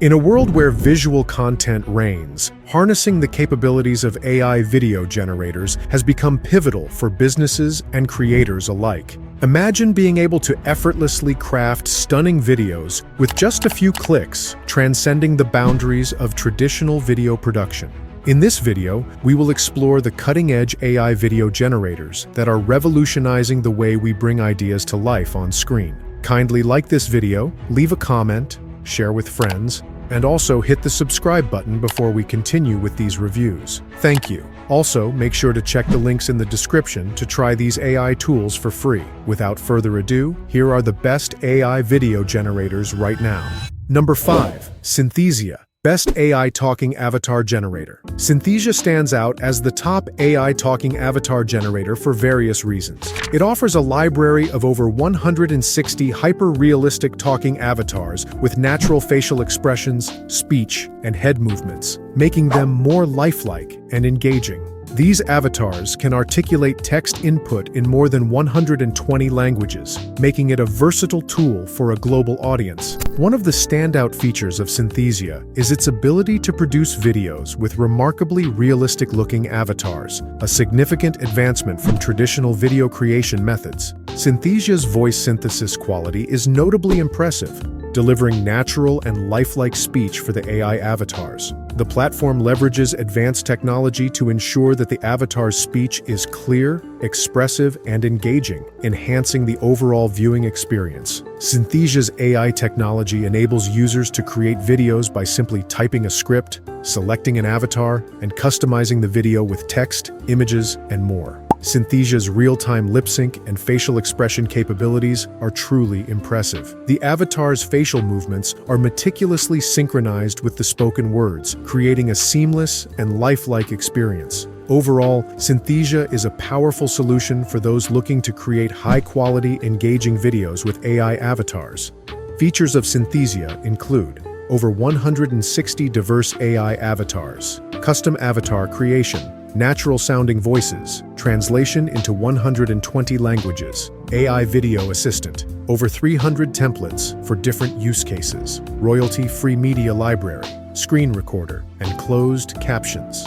In a world where visual content reigns, harnessing the capabilities of AI video generators has become pivotal for businesses and creators alike. Imagine being able to effortlessly craft stunning videos with just a few clicks, transcending the boundaries of traditional video production. In this video, we will explore the cutting-edge AI video generators that are revolutionizing the way we bring ideas to life on screen. Kindly like this video, leave a comment, share with friends, and also hit the subscribe button before we continue with these reviews. Thank you. Also, make sure to check the links in the description to try these AI tools for free. Without further ado, here are the best AI video generators right now. Number 5. Synthesia. Best AI Talking Avatar Generator. Synthesia stands out as the top AI talking avatar generator for various reasons. It offers a library of over 160 hyper-realistic talking avatars with natural facial expressions, speech, and head movements, making them more lifelike and engaging. These avatars can articulate text input in more than 120 languages, making it a versatile tool for a global audience. One of the standout features of Synthesia is its ability to produce videos with remarkably realistic-looking avatars, a significant advancement from traditional video creation methods. Synthesia's voice synthesis quality is notably impressive, delivering natural and lifelike speech for the AI avatars. The platform leverages advanced technology to ensure that the avatar's speech is clear, expressive, and engaging, enhancing the overall viewing experience. Synthesia's AI technology enables users to create videos by simply typing a script, selecting an avatar, and customizing the video with text, images, and more. Synthesia's real-time lip sync and facial expression capabilities are truly impressive. The avatar's facial movements are meticulously synchronized with the spoken words, creating a seamless and lifelike experience. Overall, Synthesia is a powerful solution for those looking to create high-quality, engaging videos with AI avatars. Features of Synthesia include over 160 diverse AI avatars, custom avatar creation, natural-sounding voices, translation into 120 languages, AI video assistant, over 300 templates for different use cases, royalty-free media library, screen recorder, and closed captions.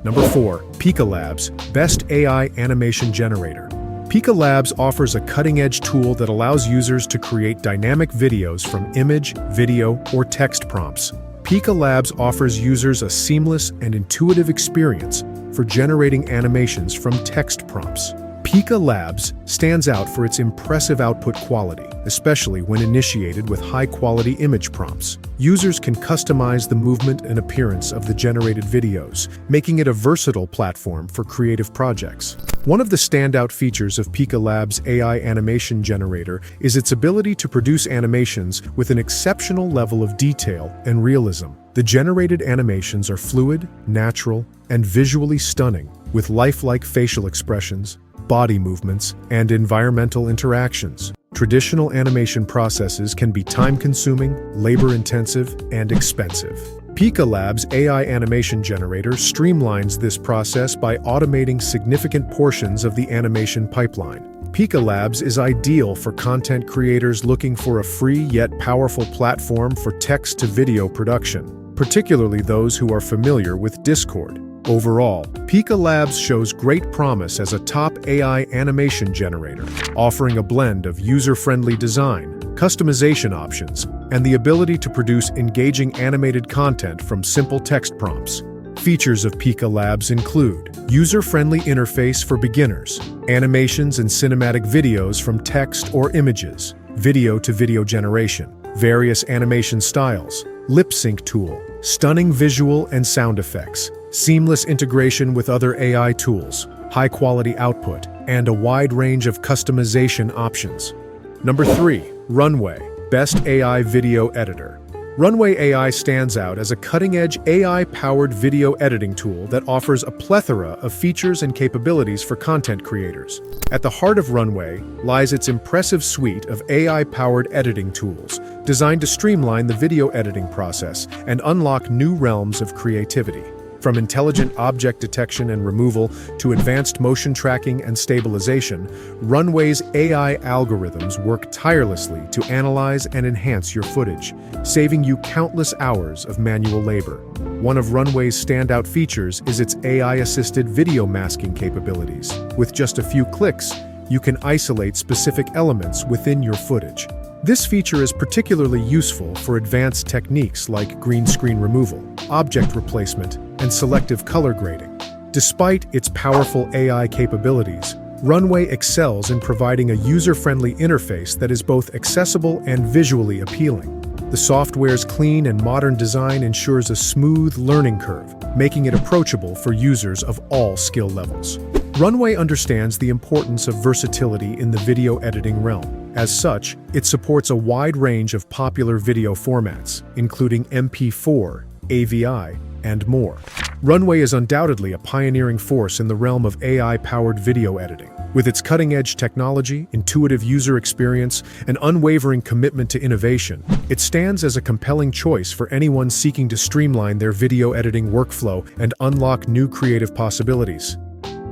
Number 4. Pika Labs, Best AI Animation Generator. Pika Labs offers a cutting-edge tool that allows users to create dynamic videos from image, video, or text prompts. Pika Labs offers users a seamless and intuitive experience for generating animations from text prompts. Pika Labs stands out for its impressive output quality, especially when initiated with high-quality image prompts. Users can customize the movement and appearance of the generated videos, making it a versatile platform for creative projects. One of the standout features of Pika Labs' AI animation generator is its ability to produce animations with an exceptional level of detail and realism. The generated animations are fluid, natural, and visually stunning, with lifelike facial expressions, body movements, and environmental interactions. Traditional animation processes can be time-consuming, labor-intensive, and expensive. Pika Labs' AI animation generator streamlines this process by automating significant portions of the animation pipeline. Pika Labs is ideal for content creators looking for a free yet powerful platform for text-to-video production, particularly those who are familiar with Discord. Overall, Pika Labs shows great promise as a top AI animation generator, offering a blend of user-friendly design, customization options, and the ability to produce engaging animated content from simple text prompts. Features of Pika Labs include user-friendly interface for beginners, animations and cinematic videos from text or images, video-to-video generation, various animation styles, lip sync tool, stunning visual and sound effects, seamless integration with other AI tools, high-quality output, and a wide range of customization options. Number 3. Runway, Best AI Video Editor. Runway AI stands out as a cutting-edge AI-powered video editing tool that offers a plethora of features and capabilities for content creators. At the heart of Runway lies its impressive suite of AI-powered editing tools, designed to streamline the video editing process and unlock new realms of creativity. From intelligent object detection and removal to advanced motion tracking and stabilization, Runway's AI algorithms work tirelessly to analyze and enhance your footage, saving you countless hours of manual labor. One of Runway's standout features is its AI-assisted video masking capabilities. With just a few clicks, you can isolate specific elements within your footage. This feature is particularly useful for advanced techniques like green screen removal, object replacement, and selective color grading. Despite its powerful AI capabilities, Runway excels in providing a user-friendly interface that is both accessible and visually appealing. The software's clean and modern design ensures a smooth learning curve, making it approachable for users of all skill levels. Runway understands the importance of versatility in the video editing realm. As such, it supports a wide range of popular video formats, including MP4, AVI, and more. Runway is undoubtedly a pioneering force in the realm of AI-powered video editing. With its cutting-edge technology, intuitive user experience, and unwavering commitment to innovation, it stands as a compelling choice for anyone seeking to streamline their video editing workflow and unlock new creative possibilities.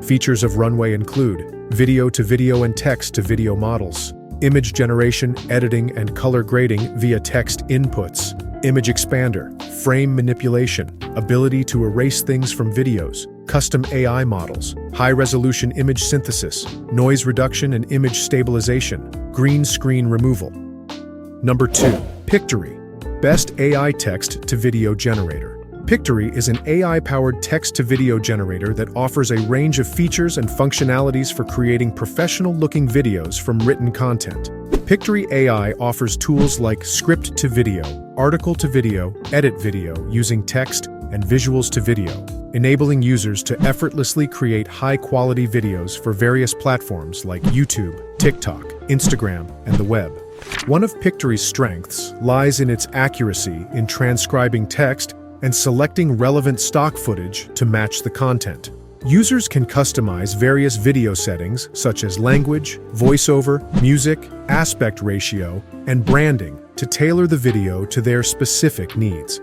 Features of Runway include video-to-video and text-to-video models, image generation, editing, and color grading via text inputs, image expander, frame manipulation, ability to erase things from videos, custom AI models, high-resolution image synthesis, noise reduction and image stabilization, green screen removal. Number 2. Pictory, best AI text-to-video generator. Pictory is an AI-powered text-to-video generator that offers a range of features and functionalities for creating professional-looking videos from written content. Pictory AI offers tools like script-to-video, article-to-video, edit video using text, and visuals-to-video, enabling users to effortlessly create high-quality videos for various platforms like YouTube, TikTok, Instagram, and the web. One of Pictory's strengths lies in its accuracy in transcribing text and selecting relevant stock footage to match the content. Users can customize various video settings such as language, voiceover, music, aspect ratio, and branding to tailor the video to their specific needs.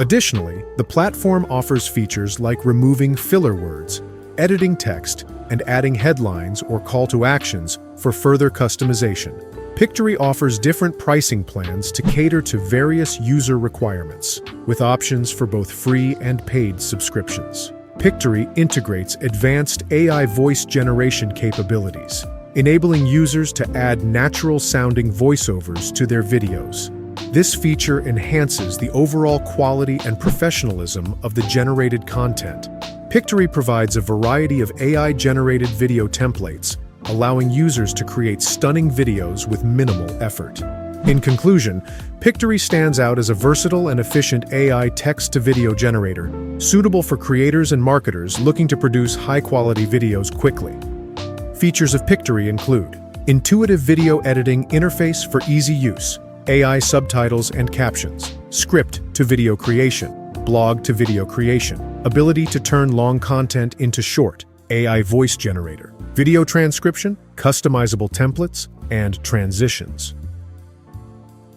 Additionally, the platform offers features like removing filler words, editing text, and adding headlines or call to actions for further customization. Pictory offers different pricing plans to cater to various user requirements, with options for both free and paid subscriptions. Pictory integrates advanced AI voice generation capabilities, enabling users to add natural-sounding voiceovers to their videos. This feature enhances the overall quality and professionalism of the generated content. Pictory provides a variety of AI-generated video templates, allowing users to create stunning videos with minimal effort. In conclusion, Pictory stands out as a versatile and efficient AI text-to-video generator, suitable for creators and marketers looking to produce high-quality videos quickly. Features of Pictory include intuitive video editing interface for easy use, AI subtitles and captions, script-to-video creation, blog-to-video creation, ability to turn long content into short, AI voice generator, video transcription, customizable templates, and transitions.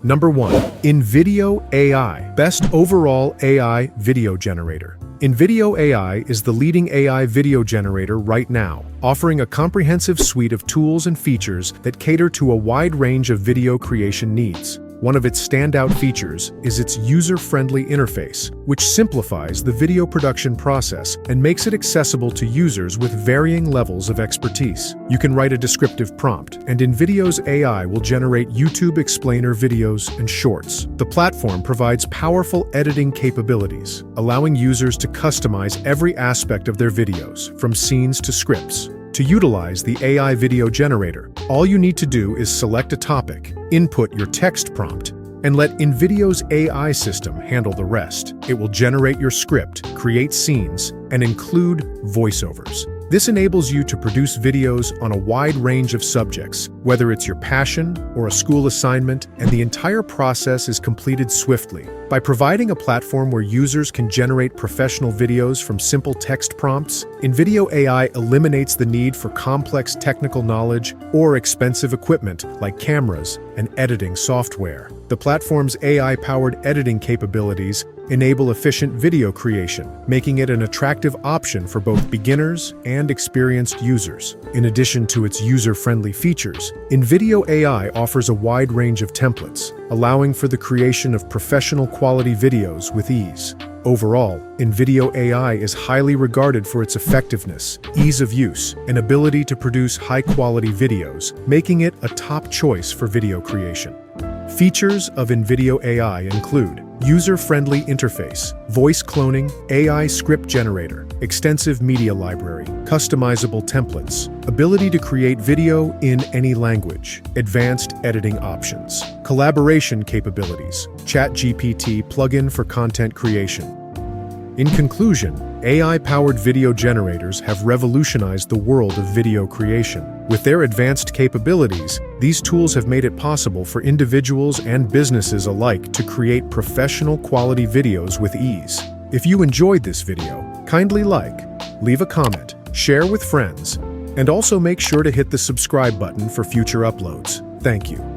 Number 1. InVideo AI, best overall AI video generator. InVideo AI is the leading AI video generator right now, offering a comprehensive suite of tools and features that cater to a wide range of video creation needs. One of its standout features is its user-friendly interface, which simplifies the video production process and makes it accessible to users with varying levels of expertise. You can write a descriptive prompt, and InVideo's AI will generate YouTube explainer videos and shorts. The platform provides powerful editing capabilities, allowing users to customize every aspect of their videos, from scenes to scripts. To utilize the AI video generator, all you need to do is select a topic, input your text prompt, and let InVideo's AI system handle the rest. It will generate your script, create scenes, and include voiceovers. This enables you to produce videos on a wide range of subjects, whether it's your passion or a school assignment, and the entire process is completed swiftly. By providing a platform where users can generate professional videos from simple text prompts, InVideo AI eliminates the need for complex technical knowledge or expensive equipment like cameras and editing software. The platform's AI-powered editing capabilities enable efficient video creation, making it an attractive option for both beginners and experienced users. In addition to its user-friendly features, InVideo AI offers a wide range of templates, allowing for the creation of professional-quality videos with ease. Overall, InVideo AI is highly regarded for its effectiveness, ease of use, and ability to produce high-quality videos, making it a top choice for video creation. Features of InVideo AI include user-friendly interface, voice cloning, AI script generator, extensive media library, customizable templates, ability to create video in any language, advanced editing options, collaboration capabilities, ChatGPT plugin for content creation. In conclusion, AI-powered video generators have revolutionized the world of video creation. With their advanced capabilities, these tools have made it possible for individuals and businesses alike to create professional-quality videos with ease. If you enjoyed this video, kindly leave a comment, share with friends, and also make sure to hit the subscribe button for future uploads. Thank you.